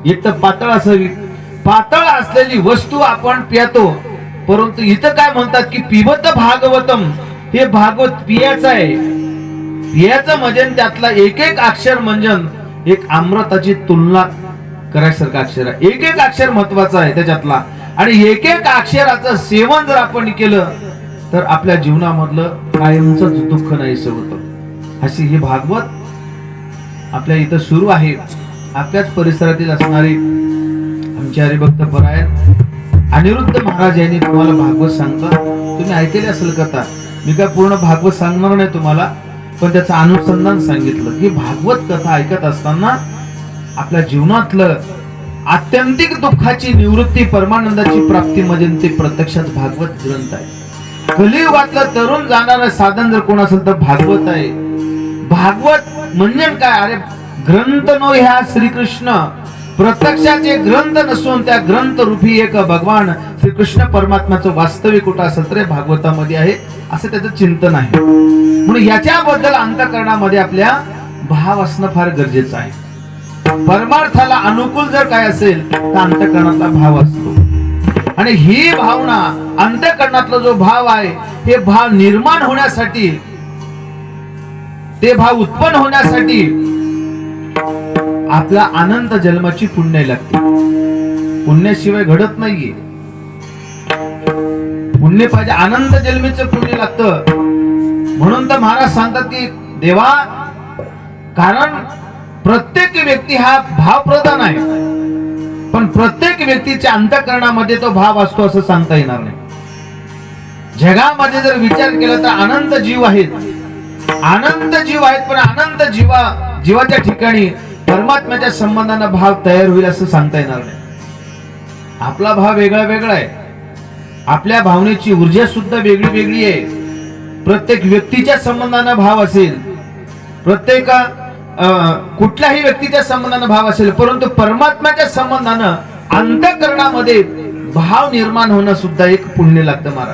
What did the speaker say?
एक तर पातळ असावी, पातळ असलेली वस्तू आपण पितो, परंतु इथं काय म्हणतात की पिबत भागवतम, हे भागवत पियाचं आहे. पियाचं म्हणजे त्यातला एक एक अक्षर म्हणजे एक अमृताची तुलना करायसारखं अक्षर आहे. एक एक अक्षर महत्वाचं आहे त्याच्यातला, आणि एक एक अक्षराचं सेवन जर आपण केलं तर आपल्या जीवनामधलं कायमच दुःख नाहीसं होतं. अशी ही भागवत आपल्या इथं सुरू आहे. आपल्याच परिसरातील असणारे आमचे हरिभक्त परायण अनिरुद्ध महाराज यांनी तुम्हाला भागवत सांगतात. तुम्ही ऐकले असेल कथा. मी काय पूर्ण भागवत सांगणार नाही तुम्हाला, पण त्याचं अनुसंधान सांगितलं की भागवत कथा ऐकत असताना आपल्या जीवनातलं आत्यंतिक दुःखाची निवृत्ती, परमानंदाची प्राप्ती म्हणजे ते प्रत्यक्षात भागवत ग्रंथ आहे. कलियुगातलं तरुण जाणारं साधन जर कोण असेल तर भागवत आहे. भागवत म्हणजे काय? अरे ग्रंथ नो ह्या श्रीकृष्ण, प्रत्यक्षाचे ग्रंथ नसून त्या ग्रंथ रूपी एक भगवान श्रीकृष्ण परमात्म्याचं वास्तविक कुठं असेल तर भागवतामध्ये आहे, असं त्याचं चिंतन आहे. म्हणून याच्याबद्दल अंतःकरणामध्ये आपल्या भाव असणं फार गरजेचं आहे. परमार्थाला अनुकूल जर काय असेल तर अंतःकरणातला भाव असतो, आणि ही भावना अंतःकरणातला जो भाव आहे, हे भाव निर्माण होण्यासाठी, ते भाव उत्पन्न होण्यासाठी आपला अनंत जन्माची पुण्य लागते. पुण्याशिवाय घडत नाहीये. पुण्य पाहिजे, अनंत जन्मीचं पुण्य लागतं. म्हणून तर महाराज सांगतात की देवा, कारण प्रत्येक व्यक्ती हा भावप्रधान आहे, पण प्रत्येक व्यक्तीच्या अंतःकरणामध्ये तो भाव असतो असं सांगता येणार नाही. जगामध्ये जर विचार केला तर अनंत जीव आहेत, अनंत जीव आहेत, पण अनंत जीवाच्या ठिकाणी परमात्म्याच्या संबंधानं भाव तयार होईल असं सांगता येणार नाही. आपला भाव वेगळा वेगळा आहे. आपल्या भावनेची ऊर्जा सुद्धा वेगळी वेगळी आहे. प्रत्येक व्यक्तीच्या संबंधानं भाव असेल, प्रत्येक कुठल्याही व्यक्तीच्या संबंधानं भाव असेल, परंतु परमात्म्याच्या संबंधानं अंतःकरणामध्ये भाव निर्माण होणं सुद्धा एक पुण्य लागतं महाराज.